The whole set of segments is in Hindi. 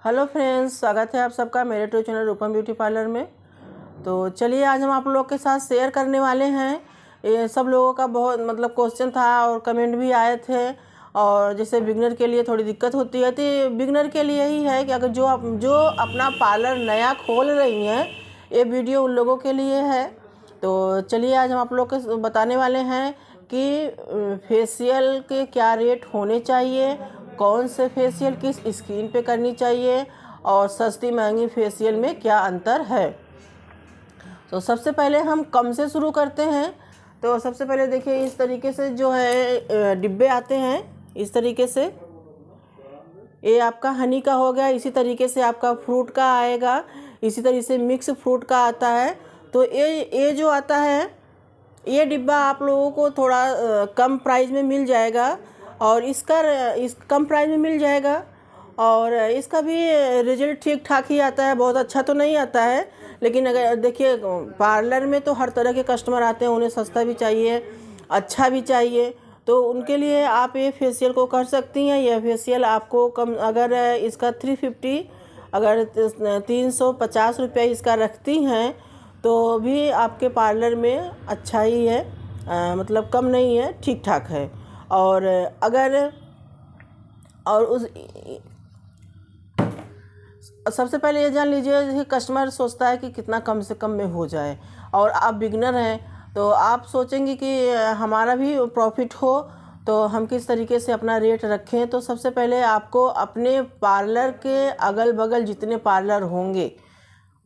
हेलो फ्रेंड्स, स्वागत है आप सबका मेरे यूट्यूब चैनल रूपम ब्यूटी पार्लर में। तो चलिए आज हम आप लोग के साथ शेयर करने वाले हैं। ये सब लोगों का बहुत क्वेश्चन था और कमेंट भी आए थे। और जैसे बिगनर के लिए थोड़ी दिक्कत होती है, तो बिगनर के लिए ही है कि अगर जो अपना पार्लर नया खोल रही हैं, ये वीडियो उन लोगों के लिए है। तो चलिए आज हम आप लोग को बताने वाले हैं कि फेशियल के क्या रेट होने चाहिए, कौन से फेशियल किस स्किन पे करनी चाहिए और सस्ती महंगी फेशियल में क्या अंतर है। तो सबसे पहले हम कम से शुरू करते हैं। तो सबसे पहले देखिए, इस तरीके से जो है डिब्बे आते हैं, इस तरीके से। ये आपका हनी का हो गया, इसी तरीके से आपका फ्रूट का आएगा, इसी तरीके से मिक्स फ्रूट का आता है। तो ये जो आता है, ये डिब्बा आप लोगों को थोड़ा कम प्राइस में मिल जाएगा और इस कम प्राइस में मिल जाएगा। और इसका भी रिजल्ट ठीक ठाक ही आता है, बहुत अच्छा तो नहीं आता है। लेकिन अगर देखिए, पार्लर में तो हर तरह के कस्टमर आते हैं, उन्हें सस्ता भी चाहिए, अच्छा भी चाहिए। तो उनके लिए आप ये फेशियल को कर सकती हैं। यह फेशियल आपको कम, अगर इसका 350, अगर 350 रुपये इसका रखती हैं तो भी आपके पार्लर में अच्छा ही है, कम नहीं है, ठीक ठाक है। और अगर सबसे पहले ये जान लीजिए कि कस्टमर सोचता है कि कितना कम से कम में हो जाए, और आप बिगनर हैं तो आप सोचेंगे कि हमारा भी प्रॉफिट हो, तो हम किस तरीके से अपना रेट रखें। तो सबसे पहले आपको अपने पार्लर के अगल बगल जितने पार्लर होंगे,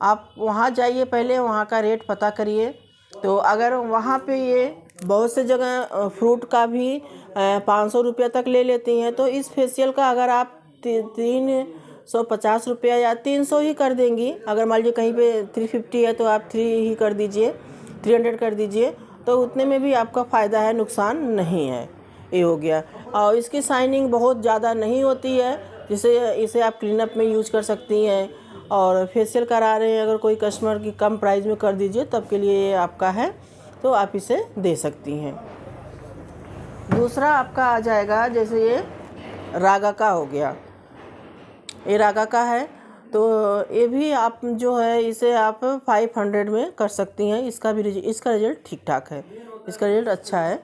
आप वहाँ जाइए, पहले वहाँ का रेट पता करिए। तो अगर वहाँ पे ये बहुत से जगह फ्रूट का भी 500 रुपये तक ले लेती हैं, तो इस फेशियल का अगर आप 350 रुपया या 300 ही कर देंगी, अगर मान लीजिए कहीं पे 350 है तो आप 3 ही कर दीजिए, 300 कर दीजिए, तो उतने में भी आपका फ़ायदा है, नुकसान नहीं है। ये हो गया। और इसकी शाइनिंग बहुत ज़्यादा नहीं होती है, जिसे इसे आप क्लीनअप में यूज कर सकती हैं। और फेशियल करा रहे हैं अगर कोई कस्टमर की, कम प्राइस में कर दीजिए, तब के लिए ये आपका है, तो आप इसे दे सकती हैं। दूसरा आपका आ जाएगा, जैसे ये रागा का हो गया, ये रागा का है। तो ये भी आप जो है, इसे आप 500 में कर सकती हैं। इसका रिजल्ट ठीक ठाक है, इसका रिजल्ट अच्छा है,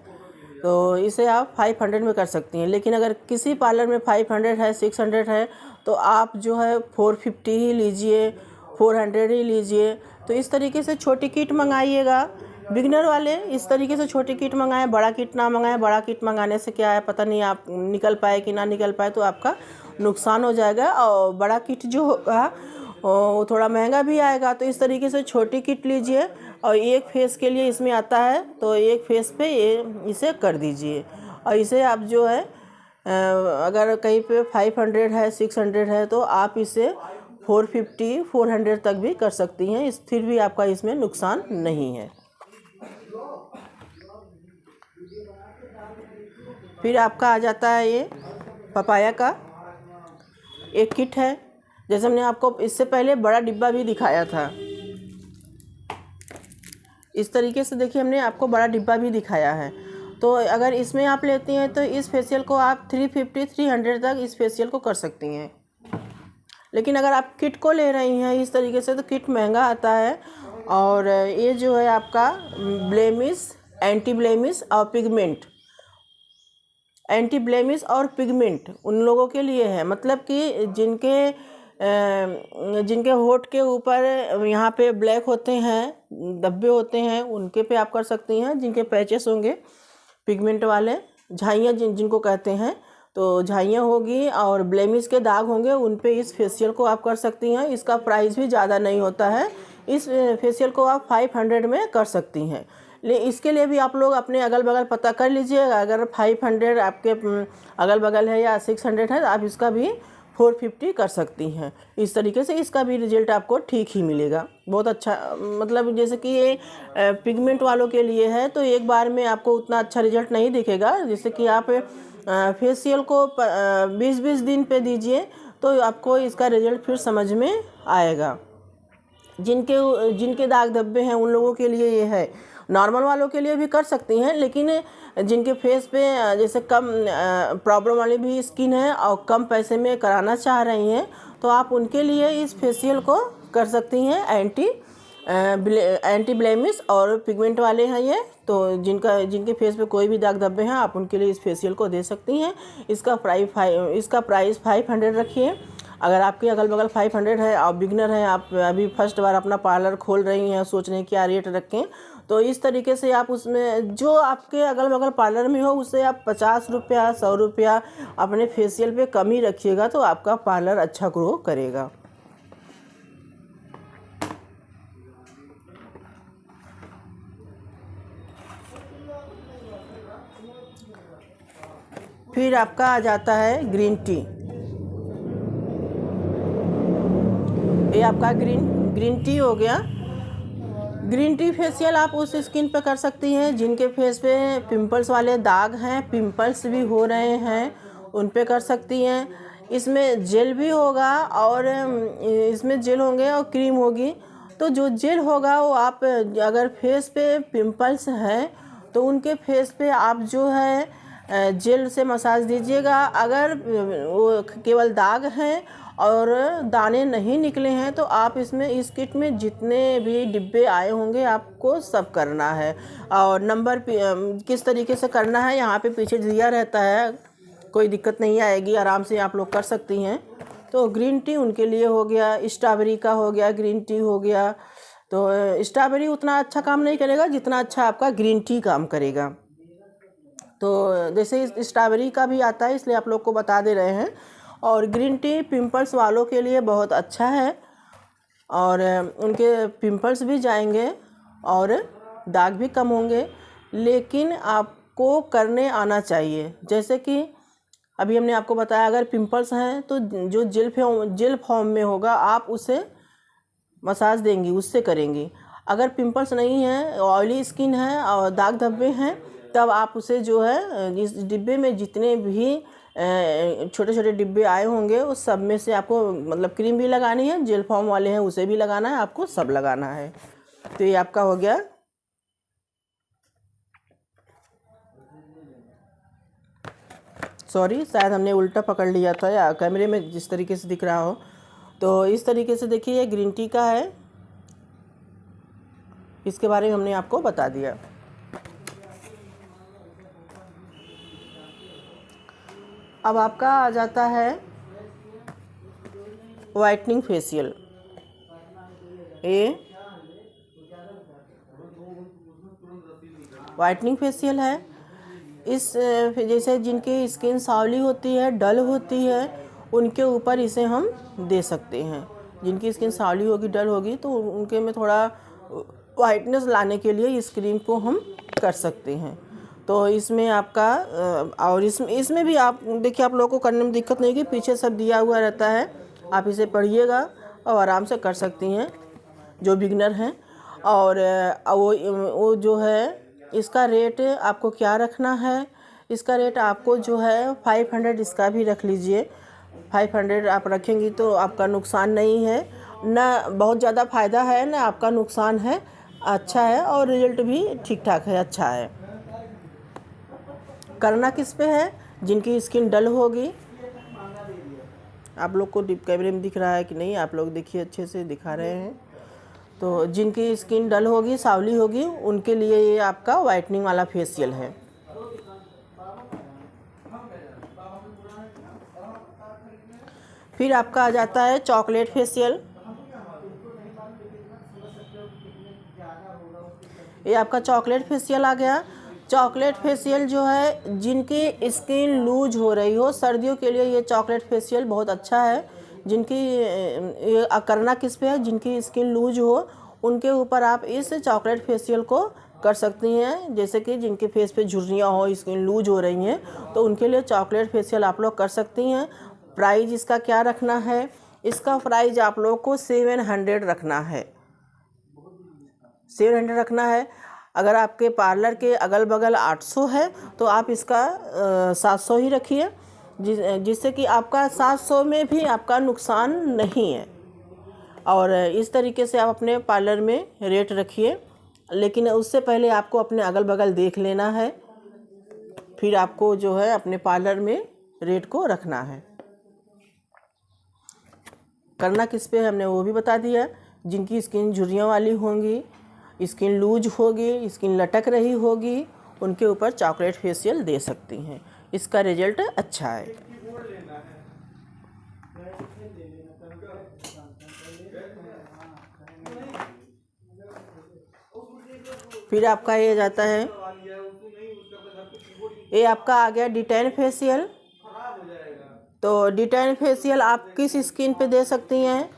तो इसे आप 500 में कर सकती हैं। लेकिन अगर किसी पार्लर में 500 है, 600 है, तो आप जो है 450 ही लीजिए, 400 ही लीजिए। तो इस तरीके से छोटी किट मंगाइएगा। बिगनर वाले इस तरीके से छोटी किट मंगाएं, बड़ा किट ना मंगाएं। बड़ा किट मंगाने से क्या है, पता नहीं आप निकल पाए कि ना निकल पाए, तो आपका नुकसान हो जाएगा। और बड़ा किट जो होगा वो थोड़ा महंगा भी आएगा। तो इस तरीके से छोटी किट लीजिए, और एक फेस के लिए इसमें आता है, तो एक फेस पे इसे कर दीजिए। और इसे आप जो है अगर कहीं पे 500 है, 600 है, तो आप इसे 450, 400 तक भी कर सकती हैं। फिर भी आपका इसमें नुकसान नहीं है। फिर आपका आ जाता है ये पपाया का एक किट है। जैसे हमने आपको इससे पहले बड़ा डिब्बा भी दिखाया था, इस तरीके से देखिए, हमने आपको बड़ा डिब्बा भी दिखाया है। तो अगर इसमें आप लेती हैं तो इस फेशियल को आप 350, 300 तक इस फेशियल को कर सकती हैं। लेकिन अगर आप किट को ले रही हैं इस तरीके से, तो किट महंगा आता है। और ये जो है आपका ब्लेमिश, एंटी ब्लेमिश और पिगमेंट, एंटी ब्लेमिश और पिगमेंट उन लोगों के लिए है, मतलब कि जिनके होठ के ऊपर यहाँ पे ब्लैक होते हैं, धब्बे होते हैं, उनके पे आप कर सकती हैं। जिनके पैचेस होंगे पिगमेंट वाले, झाइयाँ जिनको कहते हैं, तो झाइयाँ होगी और ब्लेमिश के दाग होंगे, उन पे इस फेशियल को आप कर सकती हैं। इसका प्राइस भी ज़्यादा नहीं होता है। इस फेशियल को आप 500 में कर सकती हैं। इसके लिए भी आप लोग अपने अगल बगल पता कर लीजिएगा। अगर 500 आपके अगल बगल है या 600 है, तो आप इसका भी 450 कर सकती हैं। इस तरीके से इसका भी रिजल्ट आपको ठीक ही मिलेगा, बहुत अच्छा। जैसे कि ये पिगमेंट वालों के लिए है, तो एक बार में आपको उतना अच्छा रिजल्ट नहीं दिखेगा। जैसे कि आप फेशियल को 20-20 दिन पे दीजिए, तो आपको इसका रिजल्ट फिर समझ में आएगा। जिनके दाग धब्बे हैं उन लोगों के लिए ये है। नॉर्मल वालों के लिए भी कर सकती हैं, लेकिन जिनके फेस पे जैसे कम प्रॉब्लम वाली भी स्किन है और कम पैसे में कराना चाह रही हैं, तो आप उनके लिए इस फेशियल को कर सकती हैं। एंटी ब्लेमिश और पिगमेंट वाले हैं ये, तो जिनके फेस पे कोई भी दाग धब्बे हैं आप उनके लिए इस फेशियल को दे सकती हैं। इसका प्राइस 500 रखिए। अगर आपके अगल बगल 500 है, आप बिगनर हैं, आप अभी फर्स्ट बार अपना पार्लर खोल रही हैं, सोच रहे हैं क्या रेट रखें, तो इस तरीके से आप उसमें जो आपके अगल बगल पार्लर में हो उससे आप 50 रुपया 100 रुपया अपने फेशियल पे कम ही रखिएगा, तो आपका पार्लर अच्छा ग्रो करेगा। फिर आपका आ जाता है ग्रीन टी। ये आपका ग्रीन टी हो गया। ग्रीन टी फेशियल आप उस स्किन पे कर सकती हैं जिनके फेस पे पिंपल्स वाले दाग हैं, पिंपल्स भी हो रहे हैं, उन पे कर सकती हैं। इसमें जेल भी होगा और इसमें जेल होंगे और क्रीम होगी। तो जो जेल होगा वो आप अगर फेस पे पिंपल्स हैं तो उनके फेस पे आप जो है जेल से मसाज दीजिएगा। अगर वो केवल दाग हैं और दाने नहीं निकले हैं तो आप इस किट में जितने भी डिब्बे आए होंगे आपको सब करना है। और नंबर किस तरीके से करना है यहाँ पे पीछे दिया रहता है, कोई दिक्कत नहीं आएगी, आराम से आप लोग कर सकती हैं। तो ग्रीन टी उनके लिए हो गया, स्ट्रॉबेरी का हो गया, ग्रीन टी हो गया। तो स्ट्रॉबेरी उतना अच्छा काम नहीं करेगा जितना अच्छा आपका ग्रीन टी काम करेगा। तो जैसे स्ट्रॉबेरी का भी आता है इसलिए आप लोग को बता दे रहे हैं। और ग्रीन टी पिंपल्स वालों के लिए बहुत अच्छा है और उनके पिंपल्स भी जाएंगे और दाग भी कम होंगे, लेकिन आपको करने आना चाहिए। जैसे कि अभी हमने आपको बताया अगर पिंपल्स हैं तो जो जेल फॉर्म में होगा आप उसे मसाज देंगी, उससे करेंगी। अगर पिंपल्स नहीं है, ऑयली स्किन है और दाग धब्बे हैं, तब आप उसे जो है इस डिब्बे में जितने भी छोटे छोटे डिब्बे आए होंगे उस सब में से आपको मतलब क्रीम भी लगानी है, जेल फॉर्म वाले हैं उसे भी लगाना है, आपको सब लगाना है। तो ये आपका हो गया। सॉरी, शायद हमने उल्टा पकड़ लिया था या कैमरे में जिस तरीके से दिख रहा हो। तो इस तरीके से देखिए ये ग्रीन टी का है, इसके बारे में हमने आपको बता दिया। अब आपका आ जाता है वाइटनिंग फेशियल। ये वाइटनिंग फेशियल है। इस जैसे जिनकी स्किन सांवली होती है, डल होती है, उनके ऊपर इसे हम दे सकते हैं। जिनकी स्किन सांवली होगी, डल होगी, तो उनके में थोड़ा वाइटनेस लाने के लिए इस क्रीम को हम कर सकते हैं। तो इसमें आपका और इसमें भी आप देखिए, आप लोगों को करने में दिक्कत नहीं होगी, पीछे सब दिया हुआ रहता है, आप इसे पढ़िएगा और आराम से कर सकती हैं जो बिगनर हैं। और वो जो है इसका रेट आपको क्या रखना है, इसका रेट आपको जो है 500 इसका भी रख लीजिए। 500 आप रखेंगी तो आपका नुकसान नहीं है, ना बहुत ज़्यादा फ़ायदा है ना आपका नुकसान है, अच्छा है और रिजल्ट भी ठीक ठाक है, अच्छा है। करना किस पे है, जिनकी स्किन डल होगी। आप लोग को कैमरे में दिख रहा है कि नहीं, आप लोग देखिए, अच्छे से दिखा रहे हैं। तो जिनकी स्किन डल होगी, सांवली होगी, उनके लिए ये आपका वाइटनिंग वाला फेशियल है। फिर आपका आ जाता है चॉकलेट फेशियल। ये आपका चॉकलेट फेशियल आ गया। चॉकलेट फेशियल जो है जिनकी स्किन लूज हो रही हो, सर्दियों के लिए ये चॉकलेट फेशियल बहुत अच्छा है। जिनकी ये करना किस पे है, जिनकी स्किन लूज हो उनके ऊपर आप इस चॉकलेट फेशियल को कर सकती हैं। जैसे कि जिनके फेस पे झुर्रियाँ हो, स्किन लूज हो रही हैं, तो उनके लिए चॉकलेट फेशियल आप लोग कर सकती हैं। प्राइस इसका क्या रखना है, इसका प्राइस आप लोग को 700 रखना है, 700 रखना है। अगर आपके पार्लर के अगल बगल 800 है तो आप इसका 700 ही रखिए, जिससे कि आपका 700 में भी आपका नुकसान नहीं है। और इस तरीके से आप अपने पार्लर में रेट रखिए, लेकिन उससे पहले आपको अपने अगल बगल देख लेना है, फिर आपको जो है अपने पार्लर में रेट को रखना है। करना किस पे हमने वो भी बता दिया। जिनकी स्किन झुर्रियों वाली होंगी, स्किन लूज होगी, स्किन लटक रही होगी, उनके ऊपर चॉकलेट फेशियल दे सकती हैं। इसका रिजल्ट अच्छा है। फिर आपका ये जाता है, ये आपका आ गया डिटेन फेशियल। तो डिटेन फेशियल आप किस स्किन पे दे सकती हैं?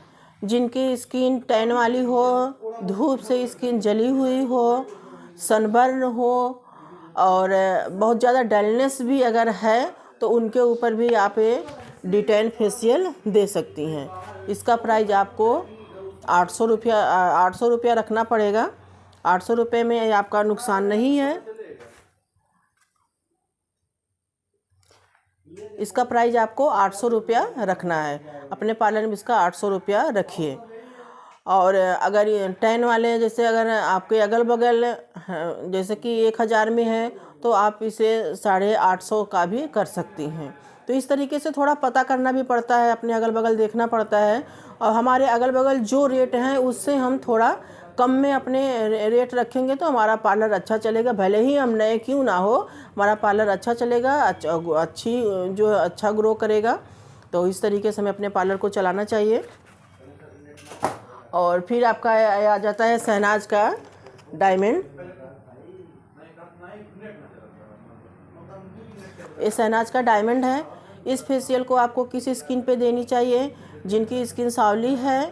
जिनकी स्किन टैन वाली हो, धूप से स्किन जली हुई हो, सनबर्न हो और बहुत ज़्यादा डलनेस भी अगर है तो उनके ऊपर भी आप ये डिटेन फेशियल दे सकती हैं। इसका प्राइस आपको 800 रुपया रखना पड़ेगा। 800 रुपये में आपका नुकसान नहीं है। इसका प्राइस आपको 800 रुपया रखना है। अपने पार्लर में इसका 800 रुपया रखिए। और अगर ये टैन वाले, जैसे अगर आपके अगल बगल जैसे कि 1000 में है तो आप इसे 850 का भी कर सकती हैं। तो इस तरीके से थोड़ा पता करना भी पड़ता है, अपने अगल बगल देखना पड़ता है। और हमारे अगल बगल जो रेट हैं उससे हम थोड़ा कम में अपने रेट रखेंगे तो हमारा पार्लर अच्छा चलेगा। भले ही हम नए क्यों ना हो, हमारा पार्लर अच्छा चलेगा, अच्छा ग्रो करेगा। तो इस तरीके से हमें अपने पार्लर को चलाना चाहिए। और फिर आपका आ जाता है शहनाज का डायमंड। ये शहनाज का डायमंड है। इस फेशियल को आपको किस स्किन पे देनी चाहिए? जिनकी स्किन सावली है,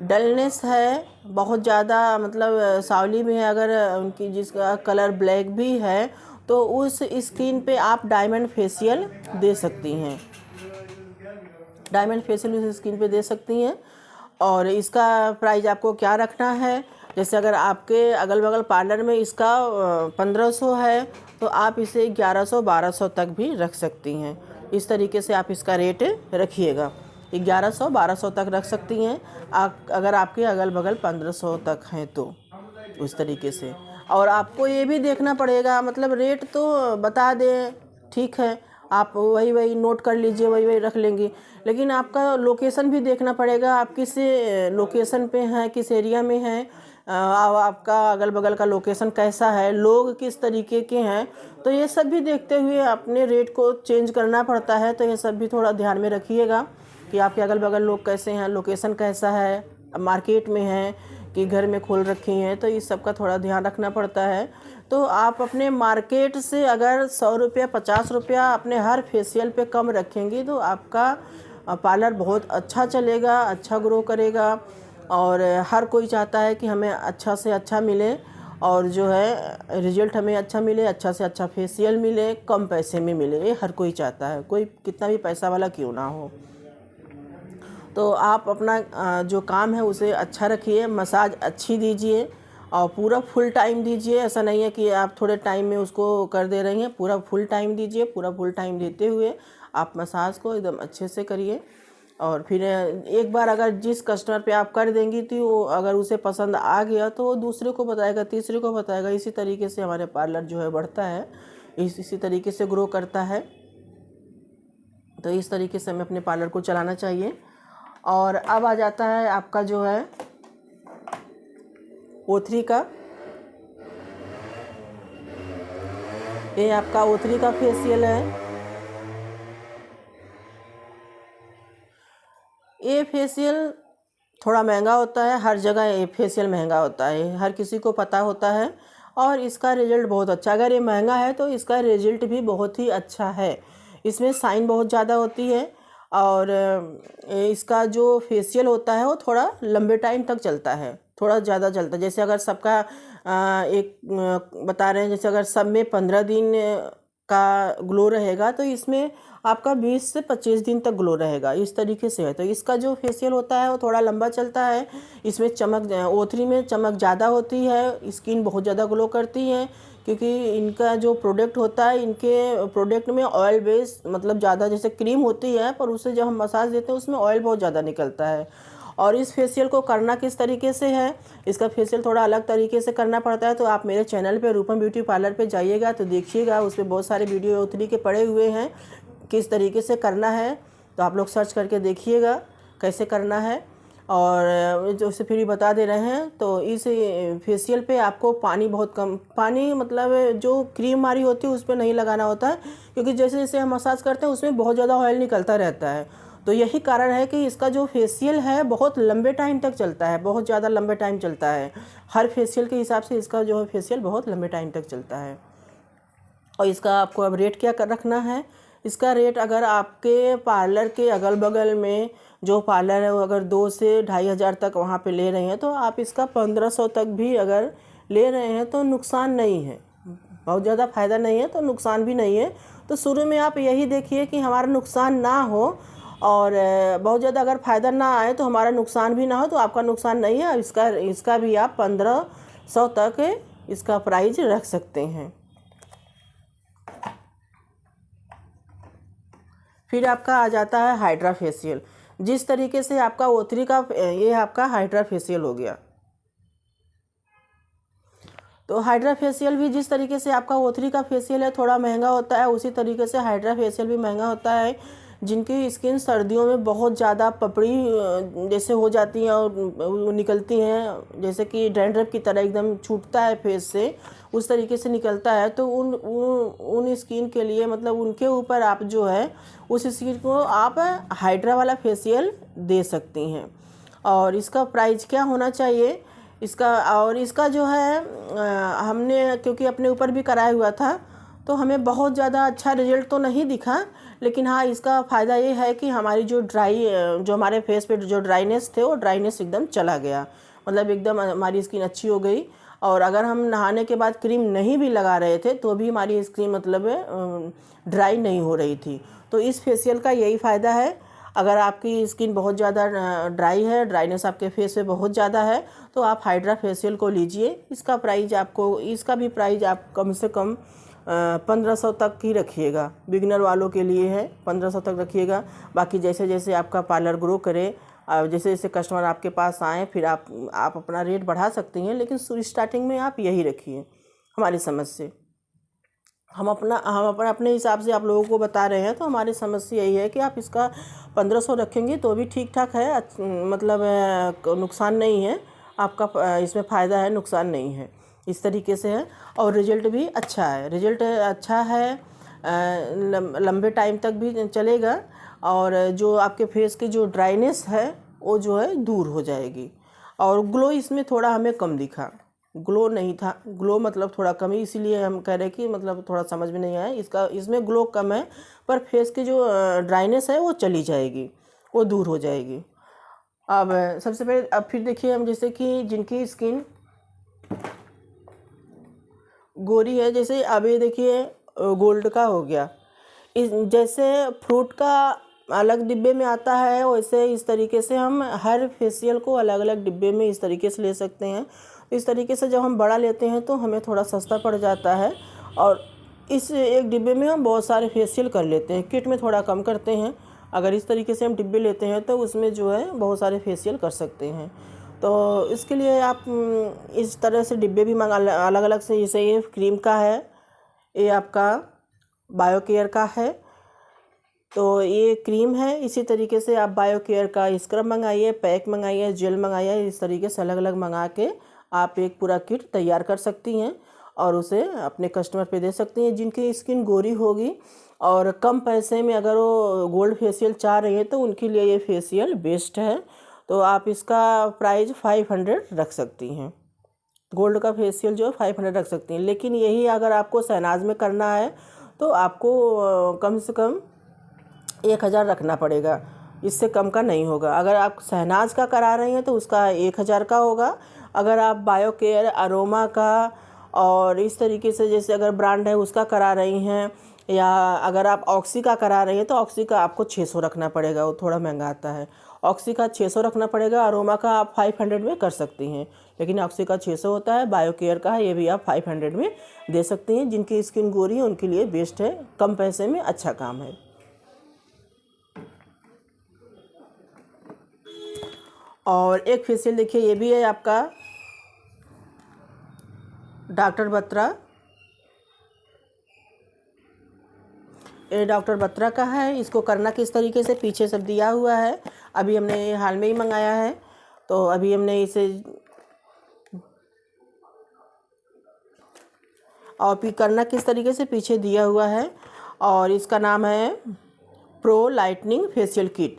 डलनेस है, बहुत ज़्यादा मतलब सावली में है, अगर उनकी जिसका कलर ब्लैक भी है तो उस स्किन पे आप डायमंड फेशियल दे सकती हैं। डायमंड फेशियल उस स्किन पे दे सकती हैं। और इसका प्राइस आपको क्या रखना है? जैसे अगर आपके अगल बगल पार्लर में इसका 1500 है तो आप इसे 1100-1200 तक भी रख सकती हैं। इस तरीके से आप इसका रेट रखिएगा। 1100-1200 तक रख सकती हैं अगर आपके अगल बगल 1500 तक हैं तो उस तरीके से। और आपको ये भी देखना पड़ेगा, मतलब रेट तो बता दें ठीक है, आप वही नोट कर लीजिए, वही रख लेंगी, लेकिन आपका लोकेशन भी देखना पड़ेगा। आप किस लोकेशन पे हैं, किस एरिया में हैं, आपका अगल बगल का लोकेशन कैसा है, लोग किस तरीके के हैं, तो ये सब भी देखते हुए अपने रेट को चेंज करना पड़ता है। तो ये सब भी थोड़ा ध्यान में रखिएगा कि आपके अगल बगल लोग कैसे हैं, लोकेशन कैसा है, मार्केट में हैं कि घर में खोल रखी हैं, तो इस सब का थोड़ा ध्यान रखना पड़ता है। तो आप अपने मार्केट से अगर 100 रुपया 50 रुपया अपने हर फेशियल पे कम रखेंगी तो आपका पार्लर बहुत अच्छा चलेगा, अच्छा ग्रो करेगा। और हर कोई चाहता है कि हमें अच्छा से अच्छा मिले और जो है रिजल्ट हमें अच्छा मिले, अच्छा से अच्छा फेशियल मिले, कम पैसे में मिले, ये हर कोई चाहता है, कोई कितना भी पैसा वाला क्यों ना हो। तो आप अपना जो काम है उसे अच्छा रखिए, मसाज अच्छी दीजिए और पूरा फुल टाइम दीजिए। ऐसा नहीं है कि आप थोड़े टाइम में उसको कर दे रही हैं, पूरा फुल टाइम दीजिए। पूरा फुल टाइम देते हुए आप मसाज को एकदम अच्छे से करिए। और फिर एक बार अगर जिस कस्टमर पे आप कर देंगी तो वो अगर उसे पसंद आ गया तो वो दूसरे को बताएगा, तीसरे को बताएगा। इसी तरीके से हमारे पार्लर जो है बढ़ता है, इसी तरीके से ग्रो करता है। तो इस तरीके से हमें अपने पार्लर को चलाना चाहिए। और अब आ जाता है आपका जो है O3 का। ये आपका O3 का फेशियल है। ये फेशियल थोड़ा महंगा होता है, हर जगह ये फेशियल महंगा होता है, हर किसी को पता होता है। और इसका रिजल्ट बहुत अच्छा, अगर ये महंगा है तो इसका रिजल्ट भी बहुत ही अच्छा है। इसमें शाइन बहुत ज़्यादा होती है और इसका जो फेशियल होता है वो थोड़ा लंबे टाइम तक चलता है, थोड़ा ज़्यादा चलता है। जैसे अगर सबका एक बता रहे हैं, जैसे अगर सब में 15 दिन का ग्लो रहेगा तो इसमें आपका 20 से 25 दिन तक ग्लो रहेगा, इस तरीके से है। तो इसका जो फेशियल होता है वो थोड़ा लंबा चलता है। इसमें चमक O3 में चमक ज़्यादा होती है, स्किन बहुत ज़्यादा ग्लो करती है, क्योंकि इनका जो प्रोडक्ट होता है, इनके प्रोडक्ट में ऑयल बेस मतलब ज़्यादा, जैसे क्रीम होती है पर उससे जब हम मसाज देते हैं उसमें ऑयल बहुत ज़्यादा निकलता है। और इस फेशियल को करना किस तरीके से है, इसका फेशियल थोड़ा अलग तरीके से करना पड़ता है। तो आप मेरे चैनल पे रूपम ब्यूटी पार्लर पे जाइएगा तो देखिएगा, उसमें बहुत सारे वीडियो O3 के पड़े हुए हैं, किस तरीके से करना है। तो आप लोग सर्च करके देखिएगा कैसे करना है, और जो से फिर बता दे रहे हैं। तो इस फेशियल पे आपको पानी बहुत कम, पानी मतलब जो क्रीम हमारी होती है उस पर नहीं लगाना होता है, क्योंकि जैसे जैसे हम मसाज करते हैं उसमें बहुत ज़्यादा ऑयल निकलता रहता है। तो यही कारण है कि इसका जो फेशियल है बहुत लंबे टाइम तक चलता है, बहुत ज़्यादा लंबे टाइम चलता है। हर फेशियल के हिसाब से इसका जो है फेशियल बहुत लंबे टाइम तक चलता है। और इसका आपको अब रेट क्या कर रखना है, इसका रेट अगर आपके पार्लर के अगल बगल में जो पार्लर है वो अगर 2 से 2,500 तक वहाँ पे ले रहे हैं, तो आप इसका 1500 तक भी अगर ले रहे हैं तो नुकसान नहीं है, बहुत ज़्यादा फ़ायदा नहीं है तो नुकसान भी नहीं है। तो शुरू में आप यही देखिए कि हमारा नुकसान ना हो, और बहुत ज़्यादा अगर फ़ायदा ना आए तो हमारा नुकसान भी ना हो, तो आपका नुकसान नहीं है। इसका भी आप 1500 तक इसका प्राइस रख सकते हैं। फिर आपका आ जाता है हाइड्रा फेशियल। जिस तरीके से आपका O3 का ये आपका हाइड्रा फेशियल हो गया। तो हाइड्रा फेशियल भी जिस तरीके से आपका O3 का फेशियल है थोड़ा महंगा होता है, उसी तरीके से हाइड्रा फेशियल भी महंगा होता है। जिनकी स्किन सर्दियों में बहुत ज़्यादा पपड़ी जैसे हो जाती हैं और निकलती हैं, जैसे कि डैंड्रफ की तरह एकदम छूटता है फेस से, उस तरीके से निकलता है, तो उन स्किन के लिए मतलब उनके ऊपर आप जो है उस स्किन को आप हाइड्रा वाला फेशियल दे सकती हैं। और इसका प्राइस क्या होना चाहिए इसका, और इसका जो है हमने क्योंकि अपने ऊपर भी कराया हुआ था तो हमें बहुत ज़्यादा अच्छा रिजल्ट तो नहीं दिखा, लेकिन हाँ इसका फ़ायदा ये है कि हमारी जो हमारे फेस पे जो ड्राइनेस थे वो ड्राइनेस एकदम चला गया, मतलब एकदम हमारी स्किन अच्छी हो गई। और अगर हम नहाने के बाद क्रीम नहीं भी लगा रहे थे तो भी हमारी स्किन मतलब ड्राई नहीं हो रही थी। तो इस फेशियल का यही फ़ायदा है। अगर आपकी स्किन बहुत ज़्यादा ड्राई है, ड्राइनेस आपके फेस पे बहुत ज़्यादा है, तो आप हाइड्रा फेशियल को लीजिए। इसका भी प्राइस आप कम से कम 1500 तक ही रखिएगा। बिगिनर वालों के लिए है, 1500 तक रखिएगा। बाकी जैसे जैसे आपका पार्लर ग्रो करे, जैसे जैसे कस्टमर आपके पास आए फिर आप अपना रेट बढ़ा सकती हैं, लेकिन स्टार्टिंग में आप यही रखिए हमारी समझ से। हम अपने हिसाब से आप लोगों को बता रहे हैं, तो हमारी समझ से यही है कि आप इसका 1500 रखेंगे तो भी ठीक ठाक है, मतलब नुकसान नहीं है आपका, इसमें फ़ायदा है, नुकसान नहीं है, इस तरीके से है। और रिजल्ट भी अच्छा है, लंबे टाइम तक भी चलेगा। और जो आपके फेस की जो ड्राइनेस है वो जो है दूर हो जाएगी। और ग्लो इसमें थोड़ा हमें कम दिखा, ग्लो नहीं था, ग्लो मतलब थोड़ा कम ही, इसीलिए हम कह रहे हैं कि मतलब थोड़ा समझ में नहीं आया। इसमें ग्लो कम है, पर फेस की जो ड्राइनेस है वो चली जाएगी, वो दूर हो जाएगी। अब सबसे पहले अब फिर देखिए हम, जैसे कि जिनकी स्किन गोरी है, जैसे अब ये देखिए गोल्ड का हो गया, जैसे फ्रूट का अलग डिब्बे में आता है वैसे इस तरीके से हम हर फेशियल को अलग अलग डिब्बे में इस तरीके से ले सकते हैं। इस तरीके से जब हम बड़ा लेते हैं तो हमें थोड़ा सस्ता पड़ जाता है, और इस एक डिब्बे में हम बहुत सारे फेशियल कर लेते हैं। किट में थोड़ा कम करते हैं, अगर इस तरीके से हम डिब्बे लेते हैं तो उसमें जो है बहुत सारे फेशियल कर सकते हैं। तो इसके लिए आप इस तरह से डिब्बे भी अलग अलग से, जैसे ये क्रीम का है, ये आपका बायोकेयर का है, तो ये क्रीम है। इसी तरीके से आप बायोकेयर का स्क्रब मंगाइए, पैक मंगाइए, जेल मंगाइए, इस तरीके से अलग अलग मंगा के आप एक पूरा किट तैयार कर सकती हैं और उसे अपने कस्टमर पे दे सकती हैं। जिनकी स्किन गोरी होगी और कम पैसे में अगर वो गोल्ड फेशियल चाह रही हैं तो उनके लिए ये फेशियल बेस्ट है। तो आप इसका प्राइस 500 रख सकती हैं, गोल्ड का फेशियल जो है 500 रख सकती हैं। लेकिन यही अगर आपको शहनाज में करना है तो आपको कम से कम 1000 रखना पड़ेगा, इससे कम का नहीं होगा। अगर आप शहनाज का करा रही हैं तो उसका 1000 का होगा। अगर आप बायोकेयर, अरोमा का और इस तरीके से जैसे अगर ब्रांड है उसका करा रही हैं, या अगर आप ऑक्सी का करा रही हैं तो ऑक्सी का आपको 600 रखना पड़ेगा, वो थोड़ा महंगा आता है। ऑक्सी का 600 रखना पड़ेगा। अरोमा का आप 500 में कर सकती हैं, लेकिन ऑक्सी का 600 होता है। बायोकेयर का है, ये भी आप 500 में दे सकती हैं। जिनकी स्किन गोरी है उनके लिए बेस्ट है, कम पैसे में अच्छा काम है। और एक फेशियल देखिए, ये भी है आपका डॉक्टर बत्रा। ये डॉक्टर बत्रा का है। इसको करना किस तरीके से पीछे सब दिया हुआ है। अभी हमने हाल में ही मंगाया है, तो अभी हमने इसे और फिर करना किस तरीके से पीछे दिया हुआ है। और इसका नाम है प्रो लाइटनिंग फेशियल किट।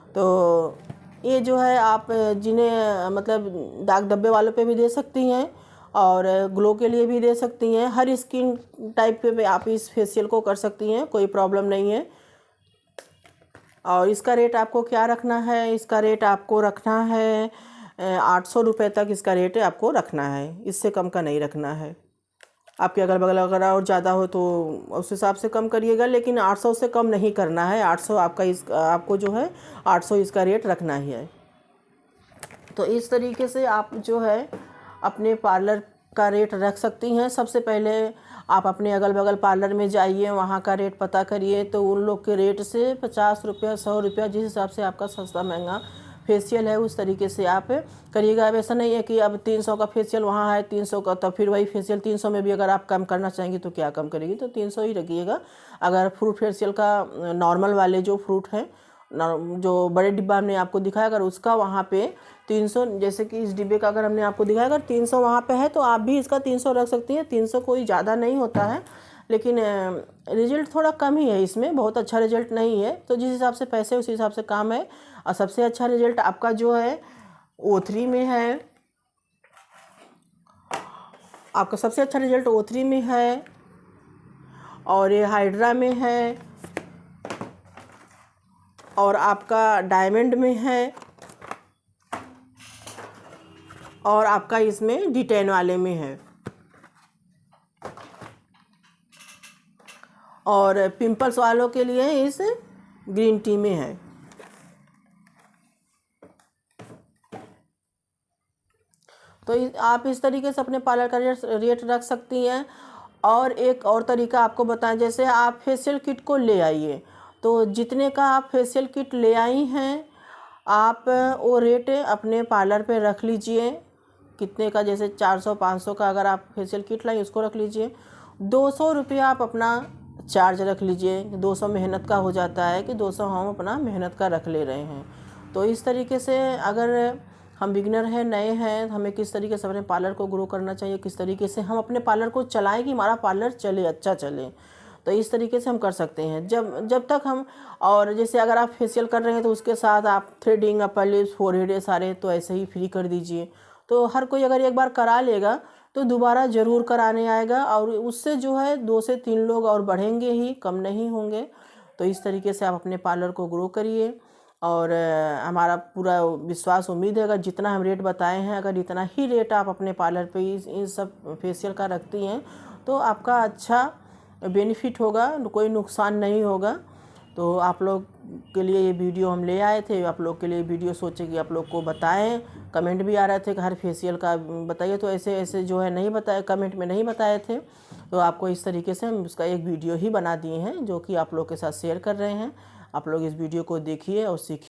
तो ये जो है आप जिन्हें मतलब दाग धब्बे वालों पे भी दे सकती हैं और ग्लो के लिए भी दे सकती हैं। हर स्किन टाइप पे आप इस फेशियल को कर सकती हैं, कोई प्रॉब्लम नहीं है। और इसका रेट आपको क्या रखना है, इसका रेट आपको रखना है 800 रुपये तक इसका रेट आपको रखना है, इससे कम का नहीं रखना है। आपके अगल बगल अगर और ज़्यादा हो तो उस हिसाब से कम करिएगा, लेकिन 800 से कम नहीं करना है। 800 आपको जो है 800 इसका रेट रखना ही है। तो इस तरीके से आप जो है अपने पार्लर का रेट रख सकती हैं। सबसे पहले आप अपने अगल बगल पार्लर में जाइए, वहाँ का रेट पता करिए। तो उन लोग के रेट से 50 रुपया 100 रुपया जिस हिसाब से आपका सस्ता महंगा फेशियल है उस तरीके से आप करिएगा। अब ऐसा नहीं है कि अब 300 का फेशियल वहाँ है 300 का, तो फिर वही फेशियल 300 में भी अगर आप कम करना चाहेंगे तो क्या कम करेगी, तो 300 ही रखिएगा। अगर फ्रूट फेशियल का नॉर्मल वाले जो फ्रूट हैं, जो बड़े डिब्बा हमने आपको दिखाया, अगर उसका वहाँ पे 300, जैसे कि इस डिब्बे का अगर हमने आपको दिखाया अगर 300 वहाँ पे है तो आप भी इसका 300 रख सकती हैं। 300 कोई ज़्यादा नहीं होता है, लेकिन रिजल्ट थोड़ा कम ही है, इसमें बहुत अच्छा रिजल्ट नहीं है। तो जिस हिसाब से पैसे उस हिसाब से काम है। और सबसे अच्छा रिजल्ट आपका जो है O3 में है, आपका सबसे अच्छा रिजल्ट O3 में है और ये हाइड्रा में है और आपका डायमंड में है और आपका इसमें D10 वाले में है और पिंपल्स वालों के लिए इस ग्रीन टी में है। तो आप इस तरीके से अपने पार्लर का रेट रख सकती हैं। और एक और तरीका आपको बताएं, जैसे आप फेशियल किट को ले आइए, तो जितने का आप फेशियल किट ले आई हैं आप वो रेट अपने पार्लर पे रख लीजिए। कितने का, जैसे 400-500 का अगर आप फेशियल किट लाई उसको रख लीजिए। 200 रुपया आप अपना चार्ज रख लीजिए। 200 मेहनत का हो जाता है कि 200 हम अपना मेहनत का रख ले रहे हैं। तो इस तरीके से अगर हम बिगिनर हैं, नए हैं, हमें किस तरीके से अपने पार्लर को ग्रो करना चाहिए, किस तरीके से हम अपने पार्लर को चलाएं कि हमारा पार्लर चले, अच्छा चले, तो इस तरीके से हम कर सकते हैं। जब तक हम, और जैसे अगर आप फेशियल कर रहे हैं तो उसके साथ आप थ्रेडिंग, अपर लिप्स, फोरहेड, ये सारे तो ऐसे ही फ्री कर दीजिए। तो हर कोई अगर एक बार करा लेगा तो दोबारा ज़रूर कराने आएगा और उससे जो है 2 से 3 लोग और बढ़ेंगे ही, कम नहीं होंगे। तो इस तरीके से आप अपने पार्लर को ग्रो करिए। और हमारा पूरा विश्वास, उम्मीद है अगर जितना हम रेट बताए हैं, अगर इतना ही रेट आप अपने पार्लर पे इन सब फेशियल का रखती हैं तो आपका अच्छा बेनिफिट होगा, कोई नुकसान नहीं होगा। तो आप लोग के लिए ये वीडियो हम ले आए थे, आप लोग के लिए वीडियो सोचे कि आप लोग को बताएं। कमेंट भी आ रहे थे कि हर फेशियल का बताइए, तो ऐसे ऐसे जो है नहीं बताए, कमेंट में नहीं बताए थे। तो आपको इस तरीके से हम उसका एक वीडियो ही बना दिए हैं जो कि आप लोग के साथ शेयर कर रहे हैं। आप लोग इस वीडियो को देखिए और सीखिए।